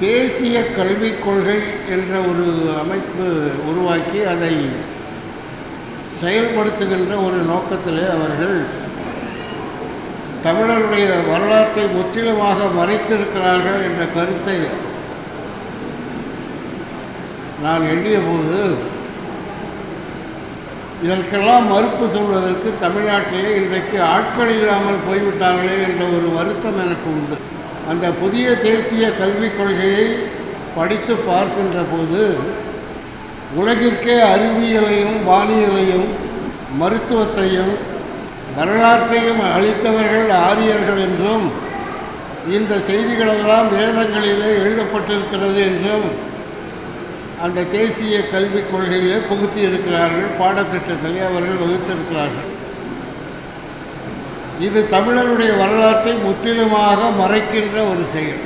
தேசிய கல்விக் கொள்கை என்ற ஒரு அமைப்பு உருவாக்கி அதை செயல்படுத்துகின்ற ஒரு நோக்கத்திலே அவர்கள் தமிழருடைய வரலாற்றை முற்றிலுமாக மறைத்திருக்கிறார்கள் என்ற கருத்தை நான் எண்ணியபோது இதற்கெல்லாம் மறுப்பு சொல்வதற்கு தமிழ்நாட்டிலே இன்றைக்கு ஆட்கள் இல்லாமல் போய்விட்டார்களே என்ற ஒரு வருத்தம் எனக்கு உண்டு. அந்த புதிய தேசிய கல்விக் கொள்கையை படித்து பார்க்கின்ற போது உலகிற்கே அறிவியலையும் வானியலையும் மருத்துவத்தையும் வரலாற்றையும் அளித்தவர்கள் ஆரியர்கள் என்றும் இந்த செய்திகளெல்லாம் வேதங்களிலே எழுதப்பட்டிருக்கிறது என்றும் அந்த தேசிய கல்விக் கொள்கையிலே புகுத்தி இருக்கிறார்கள். பாடத்திட்டத்திலே அவர்கள் வகுத்திருக்கிறார்கள். இது தமிழருடைய வரலாற்றை முற்றிலுமாக மறைக்கின்ற ஒரு செயல்.